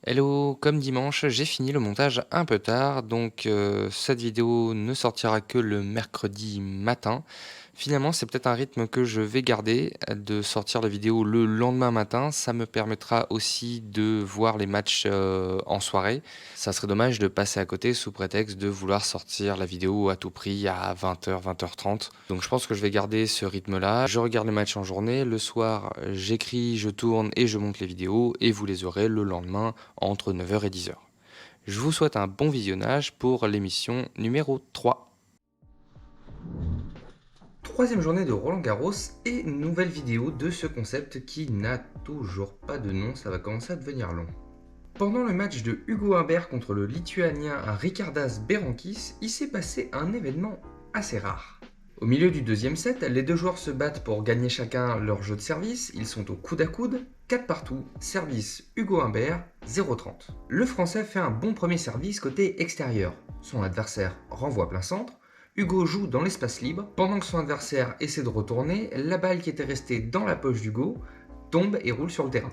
Hello, comme dimanche, j'ai fini le montage un peu tard, donc cette vidéo ne sortira que le mercredi matin. Finalement, c'est peut-être un rythme que je vais garder, de sortir la vidéo le lendemain matin. Ça me permettra aussi de voir les matchs en soirée. Ça serait dommage de passer à côté sous prétexte de vouloir sortir la vidéo à tout prix à 20h, 20h30. Donc je pense que je vais garder ce rythme-là. Je regarde le match en journée, le soir, j'écris, je tourne et je monte les vidéos, et vous les aurez le lendemain entre 9h et 10h. Je vous souhaite un bon visionnage pour l'émission numéro 3. Troisième journée de Roland Garros et nouvelle vidéo de ce concept qui n'a toujours pas de nom, ça va commencer à devenir long. Pendant le match de Hugo Humbert contre le Lituanien Ričardas Berankis, il s'est passé un événement assez rare. Au milieu du deuxième set, les deux joueurs se battent pour gagner chacun leur jeu de service, ils sont au coude à coude, 4 partout, service Hugo Humbert, 0,30. Le Français fait un bon premier service côté extérieur. Son adversaire renvoie plein centre, Hugo joue dans l'espace libre, pendant que son adversaire essaie de retourner, la balle qui était restée dans la poche d'Hugo tombe et roule sur le terrain.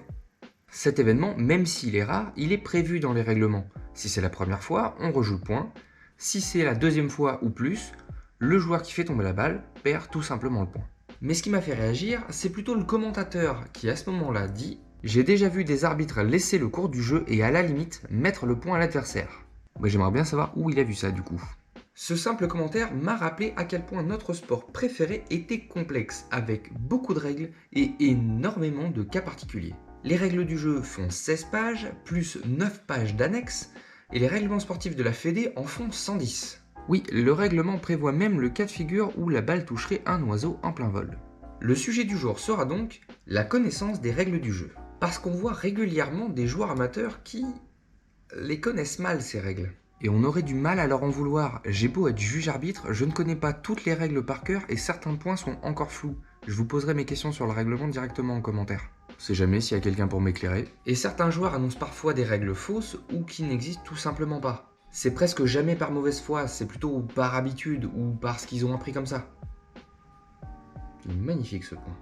Cet événement, même s'il est rare, il est prévu dans les règlements. Si c'est la première fois, on rejoue le point. Si c'est la deuxième fois ou plus, le joueur qui fait tomber la balle perd tout simplement le point. Mais ce qui m'a fait réagir, c'est plutôt le commentateur qui à ce moment-là dit « J'ai déjà vu des arbitres laisser le cours du jeu et à la limite mettre le point à l'adversaire. » Moi j'aimerais bien savoir où il a vu ça du coup. Ce simple commentaire m'a rappelé à quel point notre sport préféré était complexe, avec beaucoup de règles et énormément de cas particuliers. Les règles du jeu font 16 pages, plus 9 pages d'annexes, et les règlements sportifs de la Fédé en font 110. Oui, le règlement prévoit même le cas de figure où la balle toucherait un oiseau en plein vol. Le sujet du jour sera donc la connaissance des règles du jeu. Parce qu'on voit régulièrement des joueurs amateurs qui les connaissent mal ces règles. Et on aurait du mal à leur en vouloir. J'ai beau être juge-arbitre, je ne connais pas toutes les règles par cœur et certains points sont encore flous. Je vous poserai mes questions sur le règlement directement en commentaire. On sait jamais s'il y a quelqu'un pour m'éclairer. Et certains joueurs annoncent parfois des règles fausses ou qui n'existent tout simplement pas. C'est presque jamais par mauvaise foi, c'est plutôt par habitude ou parce qu'ils ont appris comme ça. Il est magnifique ce point.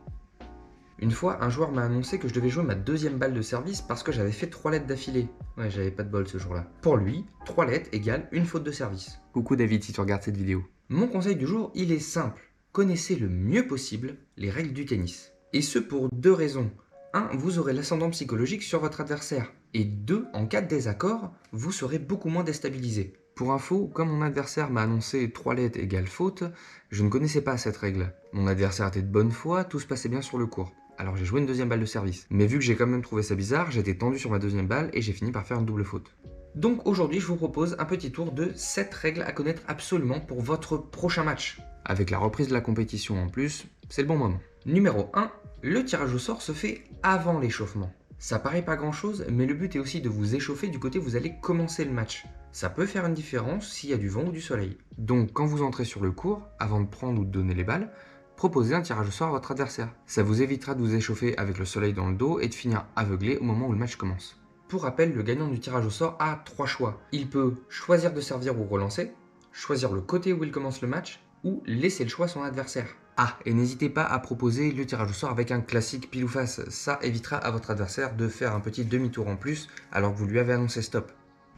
Une fois, un joueur m'a annoncé que je devais jouer ma deuxième balle de service parce que j'avais fait 3 lettres d'affilée. Ouais, j'avais pas de bol ce jour-là. Pour lui, 3 lettres égale une faute de service. Coucou David si tu regardes cette vidéo. Mon conseil du jour, il est simple. Connaissez le mieux possible les règles du tennis. Et ce pour 2 raisons. 1, vous aurez l'ascendant psychologique sur votre adversaire. Et 2, en cas de désaccord, vous serez beaucoup moins déstabilisé. Pour info, comme mon adversaire m'a annoncé 3 lettres égale faute, je ne connaissais pas cette règle. Mon adversaire était de bonne foi, tout se passait bien sur le court. Alors j'ai joué une deuxième balle de service. Mais vu que j'ai quand même trouvé ça bizarre, j'étais tendu sur ma deuxième balle et j'ai fini par faire une double faute. Donc aujourd'hui, je vous propose un petit tour de 7 règles à connaître absolument pour votre prochain match. Avec la reprise de la compétition en plus, c'est le bon moment. Numéro 1, le tirage au sort se fait avant l'échauffement. Ça paraît pas grand chose, mais le but est aussi de vous échauffer du côté où vous allez commencer le match. Ça peut faire une différence s'il y a du vent ou du soleil. Donc quand vous entrez sur le court, avant de prendre ou de donner les balles, proposez un tirage au sort à votre adversaire. Ça vous évitera de vous échauffer avec le soleil dans le dos et de finir aveuglé au moment où le match commence. Pour rappel, le gagnant du tirage au sort a 3 choix. Il peut choisir de servir ou relancer, choisir le côté où il commence le match, ou laisser le choix à son adversaire. Ah, et n'hésitez pas à proposer le tirage au sort avec un classique pile ou face. Ça évitera à votre adversaire de faire un petit demi-tour en plus alors que vous lui avez annoncé stop.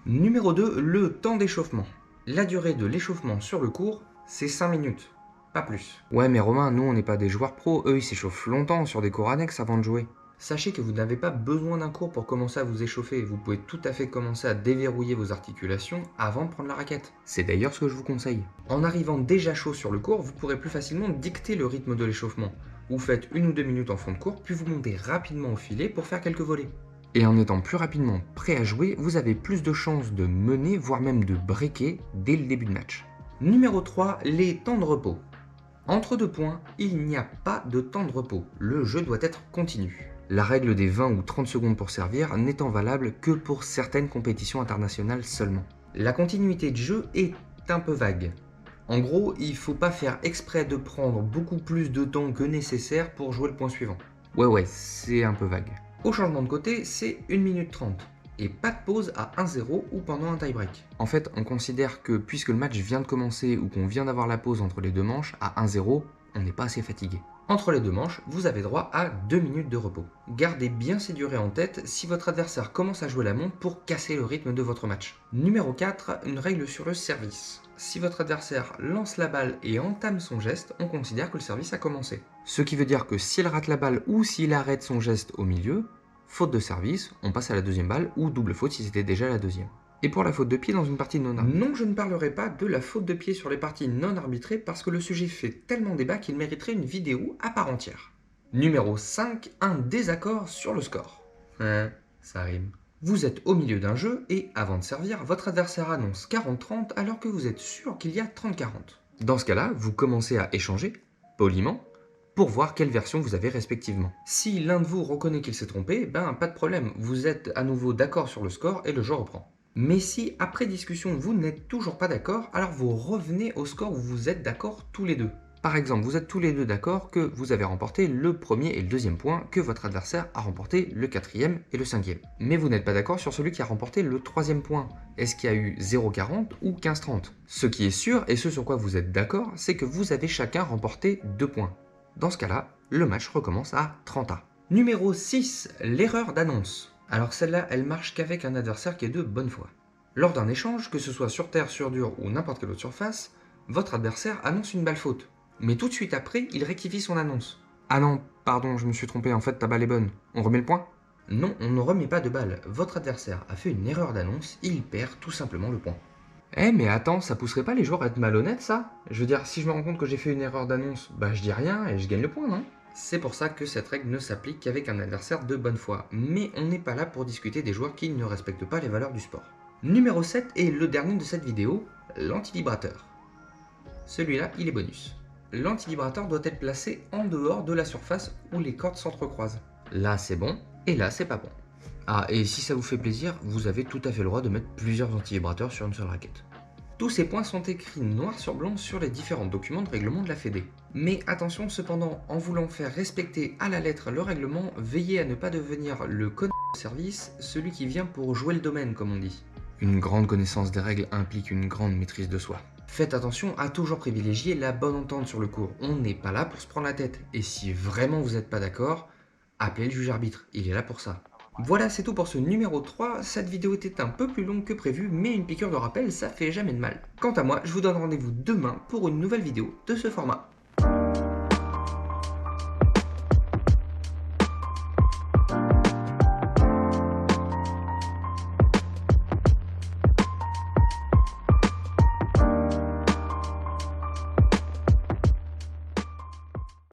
Numéro 2, le temps d'échauffement. La durée de l'échauffement sur le court, c'est 5 minutes. Pas plus. Ouais mais Romain, nous on n'est pas des joueurs pros, eux ils s'échauffent longtemps sur des cours annexes avant de jouer. Sachez que vous n'avez pas besoin d'un cours pour commencer à vous échauffer, vous pouvez tout à fait commencer à déverrouiller vos articulations avant de prendre la raquette. C'est d'ailleurs ce que je vous conseille. En arrivant déjà chaud sur le court, vous pourrez plus facilement dicter le rythme de l'échauffement. Vous faites 1 ou 2 minutes en fond de court, puis vous montez rapidement au filet pour faire quelques volées. Et en étant plus rapidement prêt à jouer, vous avez plus de chances de mener, voire même de breaker dès le début de match. Numéro 3, les temps de repos. Entre 2 points, il n'y a pas de temps de repos, le jeu doit être continu. La règle des 20 ou 30 secondes pour servir n'étant valable que pour certaines compétitions internationales seulement. La continuité de jeu est un peu vague. En gros, il ne faut pas faire exprès de prendre beaucoup plus de temps que nécessaire pour jouer le point suivant. Ouais, c'est un peu vague. Au changement de côté, c'est 1 minute 30. Et pas de pause à 1-0 ou pendant un tie-break. En fait, on considère que puisque le match vient de commencer ou qu'on vient d'avoir la pause entre les deux manches, à 1-0, on n'est pas assez fatigué. Entre les deux manches, vous avez droit à 2 minutes de repos. Gardez bien ces durées en tête si votre adversaire commence à jouer la montre pour casser le rythme de votre match. Numéro 4, une règle sur le service. Si votre adversaire lance la balle et entame son geste, on considère que le service a commencé. Ce qui veut dire que s'il rate la balle ou s'il arrête son geste au milieu, faute de service, on passe à la deuxième balle ou double faute si c'était déjà la deuxième. Et pour la faute de pied dans une partie non arbitrée. Non, je ne parlerai pas de la faute de pied sur les parties non arbitrées parce que le sujet fait tellement débat qu'il mériterait une vidéo à part entière. Numéro 5, un désaccord sur le score. Ça rime. Vous êtes au milieu d'un jeu et, avant de servir, votre adversaire annonce 40-30 alors que vous êtes sûr qu'il y a 30-40. Dans ce cas-là, vous commencez à échanger, poliment, pour voir quelle version vous avez respectivement. Si l'un de vous reconnaît qu'il s'est trompé, pas de problème, vous êtes à nouveau d'accord sur le score et le jeu reprend. Mais si, après discussion, vous n'êtes toujours pas d'accord, alors vous revenez au score où vous êtes d'accord tous les deux. Par exemple, vous êtes tous les deux d'accord que vous avez remporté le premier et le deuxième point, que votre adversaire a remporté le quatrième et le cinquième. Mais vous n'êtes pas d'accord sur celui qui a remporté le troisième point. Est-ce qu'il y a eu 0,40 ou 15,30 ? Ce qui est sûr, et ce sur quoi vous êtes d'accord, c'est que vous avez chacun remporté 2 points. Dans ce cas-là, le match recommence à 30-1. Numéro 6, l'erreur d'annonce. Alors celle-là, elle marche qu'avec un adversaire qui est de bonne foi. Lors d'un échange, que ce soit sur terre, sur dur ou n'importe quelle autre surface, votre adversaire annonce une balle faute. Mais tout de suite après, il rectifie son annonce. Ah non, pardon, je me suis trompé, en fait ta balle est bonne. On remet le point ? Non, on ne remet pas de balle. Votre adversaire a fait une erreur d'annonce, il perd tout simplement le point. Mais attends, ça pousserait pas les joueurs à être malhonnêtes ça ? Je veux dire, si je me rends compte que j'ai fait une erreur d'annonce, je dis rien et je gagne le point, non ? C'est pour ça que cette règle ne s'applique qu'avec un adversaire de bonne foi, mais on n'est pas là pour discuter des joueurs qui ne respectent pas les valeurs du sport. Numéro 7 est le dernier de cette vidéo, l'anti-vibrateur. Celui-là, il est bonus. L'anti-vibrateur doit être placé en dehors de la surface où les cordes s'entrecroisent. Là c'est bon, et là c'est pas bon. Ah, et si ça vous fait plaisir, vous avez tout à fait le droit de mettre plusieurs anti-vibrateurs sur une seule raquette. Tous ces points sont écrits noir sur blanc sur les différents documents de règlement de la Fédé. Mais attention cependant, en voulant faire respecter à la lettre le règlement, veillez à ne pas devenir le connard de service, celui qui vient pour jouer le domaine comme on dit. Une grande connaissance des règles implique une grande maîtrise de soi. Faites attention à toujours privilégier la bonne entente sur le court, on n'est pas là pour se prendre la tête. Et si vraiment vous n'êtes pas d'accord, appelez le juge arbitre, il est là pour ça. Voilà, c'est tout pour ce numéro 3, cette vidéo était un peu plus longue que prévu, mais une piqûre de rappel, ça fait jamais de mal. Quant à moi, je vous donne rendez-vous demain pour une nouvelle vidéo de ce format.